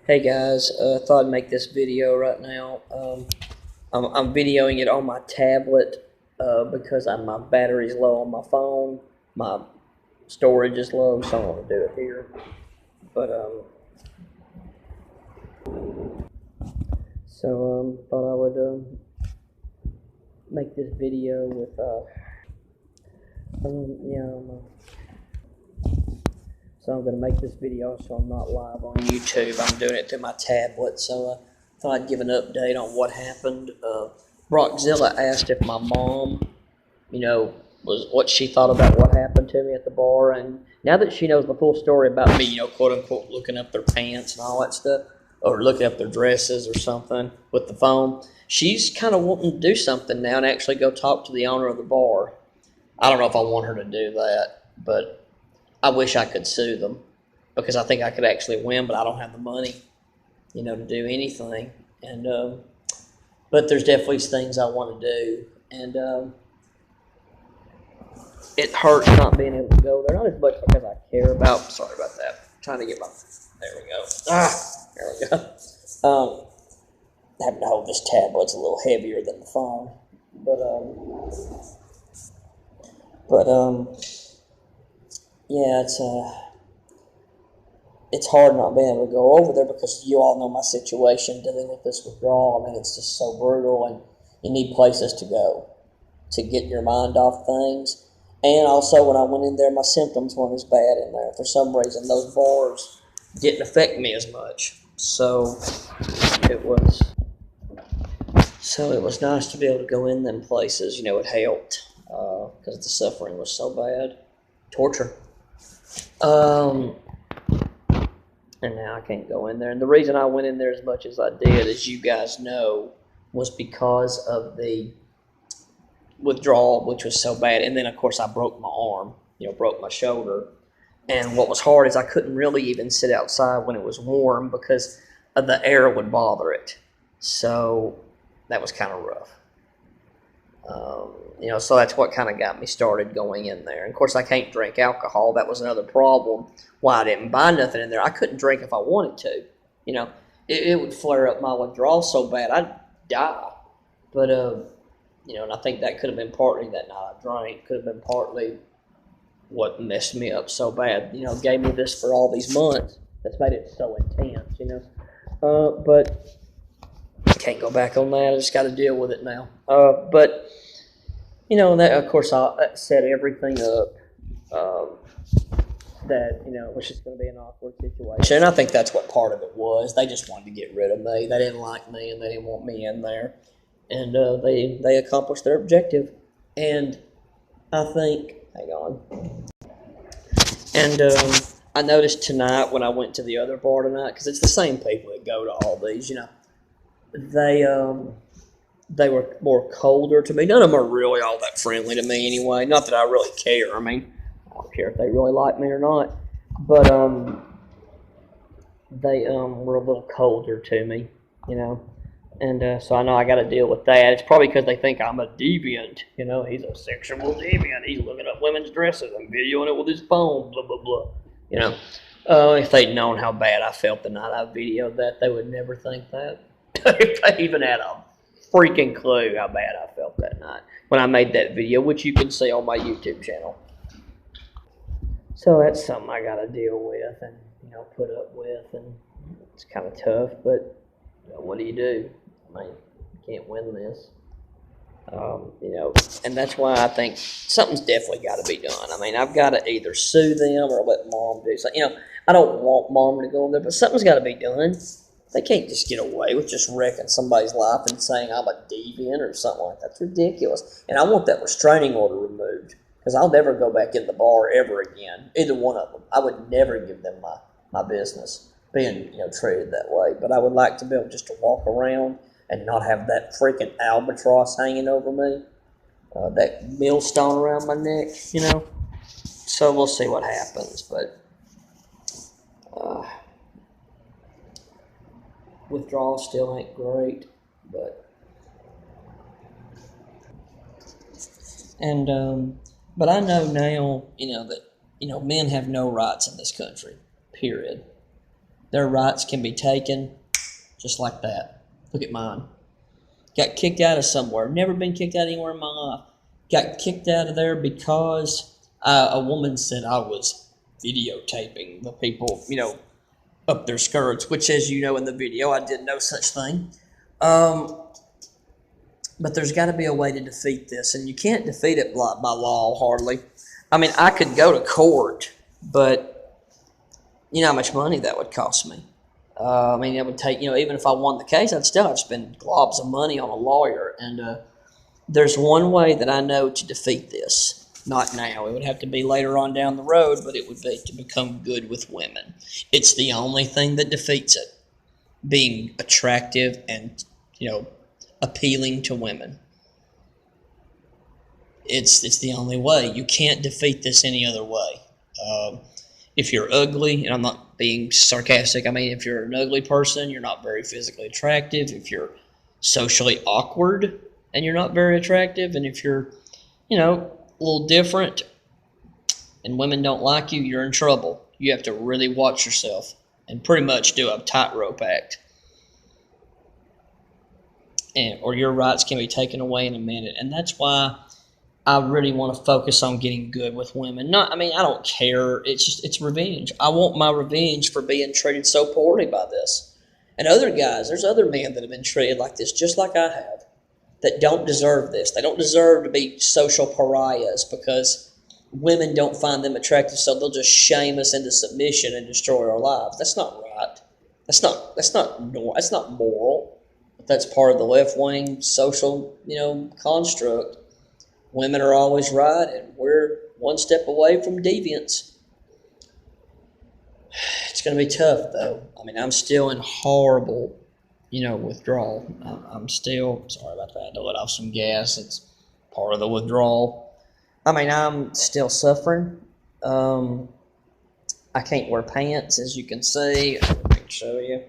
Hey guys, thought I'd make this video right now. I'm videoing it on my tablet because my battery's low on my phone. My storage is low, so I want to do it here. But thought I would make this video with So I'm going to make this video so I'm not live on YouTube. I'm doing it through my tablet. So I thought I'd give an update on what happened. Brockzilla asked if my mom, was what she thought about what happened to me at the bar. And now that she knows the full story about me, quote unquote, looking up their pants and all that stuff, or looking up their dresses or something with the phone, she's kind of wanting to do something now and actually go talk to the owner of the bar. I don't know if I want her to do that, but I wish I could sue them because I think I could actually win, but I don't have the money, to do anything. And but there's definitely things I want to do, and it hurts not being able to go there. Not as much because I care about. Sorry about that. I'm trying to get my. There we go. There we go. Having to hold this tablet's a little heavier than the phone, yeah, it's hard not being able to go over there because you all know my situation dealing with this withdrawal. I mean, it's just so brutal, and you need places to go to get your mind off things. And also, when I went in there, my symptoms weren't as bad in there. For some reason, those bars didn't affect me as much. So it was nice to be able to go in them places. It helped because the suffering was so bad. Torture. And now I can't go in there. And the reason I went in there as much as I did, as you guys know, was because of the withdrawal, which was so bad. And then, of course, I broke my arm, broke my shoulder. And what was hard is I couldn't really even sit outside when it was warm because the air would bother it. So that was kind of rough. So that's what kind of got me started going in there. And of course, I can't drink alcohol. That was another problem why I didn't buy nothing in there. I couldn't drink if I wanted to. It would flare up my withdrawal so bad I'd die. But, and I think that could have been partly that night I drank. Could have been partly what messed me up so bad. Gave me this for all these months. That's made it so intense, But can't go back on that. I just got to deal with it now. But that, of course, I set everything up that, it was just going to be an awkward situation. And I think that's what part of it was. They just wanted to get rid of me. They didn't like me, and they didn't want me in there. And they accomplished their objective. And I think, hang on. And I noticed tonight when I went to the other bar tonight, because it's the same people that go to all these, they were more colder to me. None of them are really all that friendly to me anyway. Not that I really care. I mean, I don't care if they really like me or not. But they were a little colder to me, And so I know I got to deal with that. It's probably because they think I'm a deviant. He's a sexual deviant. He's looking up women's dresses and videoing it with his phone, blah, blah, blah. If they'd known how bad I felt the night I videoed that, they would never think that. If they even had a freaking clue how bad I felt that night when I made that video, which you can see on my YouTube channel. So that's something I got to deal with and, put up with, and it's kind of tough, but what do you do? I mean, you can't win this. And that's why I think something's definitely got to be done. I mean, I've got to either sue them or let Mom do something. I don't want Mom to go in there, but something's got to be done. They can't just get away with just wrecking somebody's life and saying I'm a deviant or something like that. That's ridiculous. And I want that restraining order removed because I'll never go back in the bar ever again. Either one of them. I would never give them my business being treated that way. But I would like to be able just to walk around and not have that freaking albatross hanging over me, that millstone around my neck, So we'll see what happens, but withdrawal still ain't great, but I know now, that men have no rights in this country, period. Their rights can be taken just like that. Look at mine. Got kicked out of somewhere. Never been kicked out anywhere in my life. Got kicked out of there because a woman said I was videotaping the people, up their skirts, which, as you know in the video, I did no such thing. But there's got to be a way to defeat this, and you can't defeat it by law, hardly. I mean, I could go to court, but you know how much money that would cost me. I mean, it would take, even if I won the case, I'd still have to spend globs of money on a lawyer. And there's one way that I know to defeat this. Not now. It would have to be later on down the road, but it would be to become good with women. It's the only thing that defeats it. Being attractive and, appealing to women. It's the only way. You can't defeat this any other way. If you're ugly, and I'm not being sarcastic, I mean, if you're an ugly person, you're not very physically attractive. If you're socially awkward and you're not very attractive, and if you're, a little different and women don't like you, you're in trouble. You have to really watch yourself and pretty much do a tightrope act. Or your rights can be taken away in a minute. And that's why I really want to focus on getting good with women. I don't care. It's revenge. I want my revenge for being treated so poorly by this. And other guys, there's other men that have been treated like this, just like I have, that don't deserve this. They don't deserve to be social pariahs because women don't find them attractive, so they'll just shame us into submission and destroy our lives. That's not right. That's not moral. But that's part of the left-wing social, construct. Women are always right, and we're one step away from deviance. It's going to be tough, though. I'm still in horrible, withdrawal. I'm still, sorry about that, I had to let off some gas. It's part of the withdrawal. I'm still suffering. I can't wear pants, as you can see. I can show you.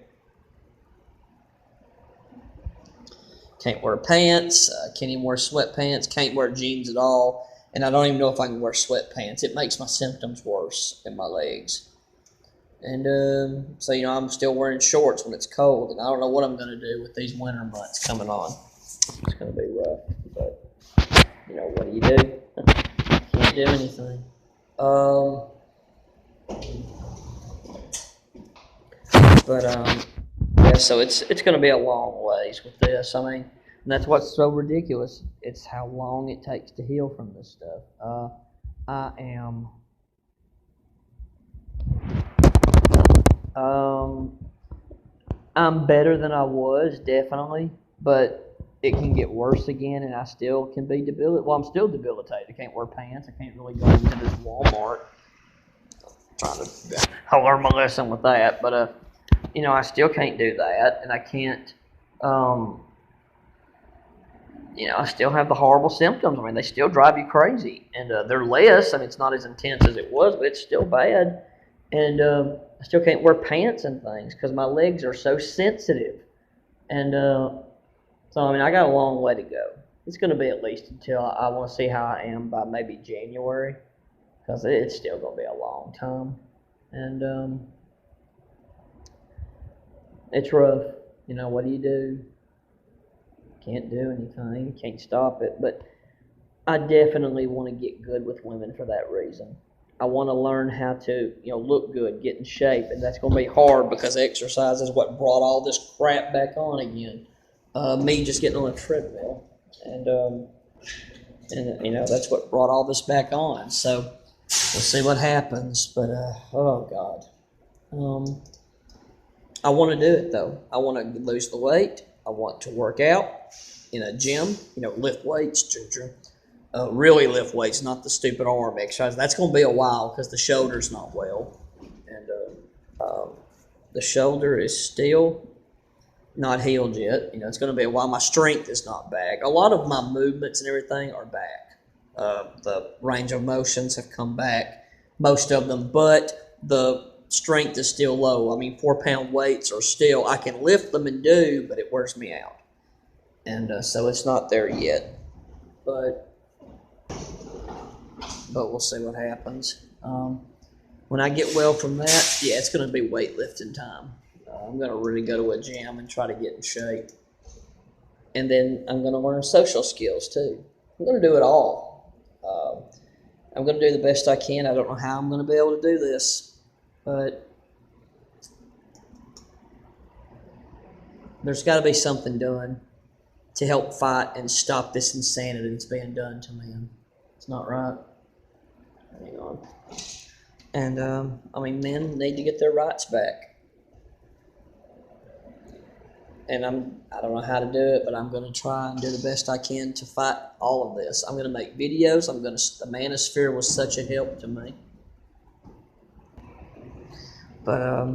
Can't wear pants. Can't even wear sweatpants. Can't wear jeans at all. And I don't even know if I can wear sweatpants. It makes my symptoms worse in my legs. And so, I'm still wearing shorts when it's cold. And I don't know what I'm going to do with these winter months coming on. It's going to be rough. But, what do you do? Can't do anything. Yeah, so it's going to be a long ways with this. And that's what's so ridiculous. It's how long it takes to heal from this stuff. I'm better than I was, definitely, but it can get worse again, and I still can be debilitated. Well, I'm still debilitated. I can't wear pants. I can't really go into this Walmart. I'll learn my lesson with that, but I still can't do that, and I can't. I still have the horrible symptoms. They still drive you crazy, and they're less. It's not as intense as it was, but it's still bad. And I still can't wear pants and things because my legs are so sensitive. And so, I got a long way to go. It's going to be at least until I want to see how I am by maybe January, because it's still going to be a long time. And it's rough. What do you do? Can't do anything. Can't stop it. But I definitely want to get good with women for that reason. I want to learn how to, look good, get in shape, and that's going to be hard because exercise is what brought all this crap back on again. Me just getting on a treadmill, and that's what brought all this back on. So we'll see what happens. But oh God, I want to do it though. I want to lose the weight. I want to work out in a gym. Lift weights, really lift weights, not the stupid arm exercise. That's going to be a while because the shoulder's not well. And the shoulder is still not healed yet. It's going to be a while. My strength is not back. A lot of my movements and everything are back. The range of motions have come back, most of them, but the strength is still low. 4-pound weights are still, I can lift them and do, but it wears me out. And so it's not there yet. But we'll see what happens. when I get well from that, yeah, it's going to be weightlifting time. I'm going to really go to a gym and try to get in shape. And then I'm going to learn social skills too. I'm going to do it all. I'm going to do the best I can. I don't know how I'm going to be able to do this, but there's got to be something done to help fight and stop this insanity that's being done to men. It's not right. Hang on. And, I mean, men need to get their rights back. And I don't know how to do it, but I'm going to try and do the best I can to fight all of this. I'm going to make videos. The manosphere was such a help to me. But, I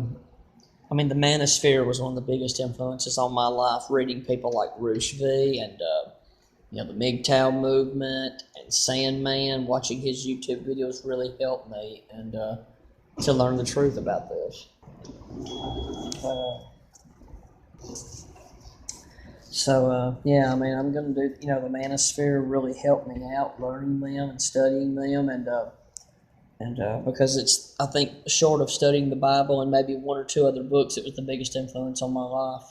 mean, the manosphere was one of the biggest influences on my life, reading people like Rushv and, the MGTOW movement and Sandman. Watching his YouTube videos really helped me and to learn the truth about this. Yeah, I mean, I'm going to do, the manosphere really helped me out learning them and studying them and because I think, short of studying the Bible and maybe one or two other books, it was the biggest influence on my life.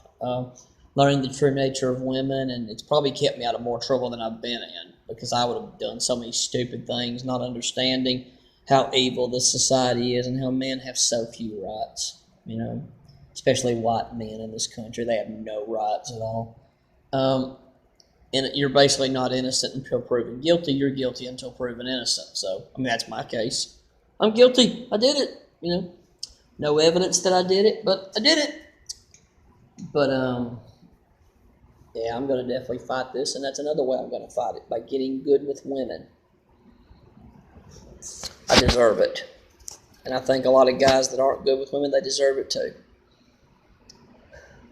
Learning the true nature of women, and it's probably kept me out of more trouble than I've been in because I would have done so many stupid things, not understanding how evil this society is and how men have so few rights, especially white men in this country. They have no rights at all. And you're basically not innocent until proven guilty. You're guilty until proven innocent. So, I mean, that's my case. I'm guilty. I did it. No evidence that I did it, but I did it. But, yeah, I'm going to definitely fight this, and that's another way I'm going to fight it, by getting good with women. I deserve it. And I think a lot of guys that aren't good with women, they deserve it too.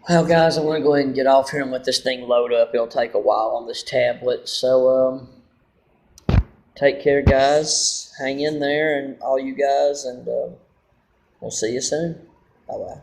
Well, guys, I'm going to go ahead and get off here and let this thing load up. It'll take a while on this tablet. So, take care, guys. Hang in there, and all you guys, and we'll see you soon. Bye-bye.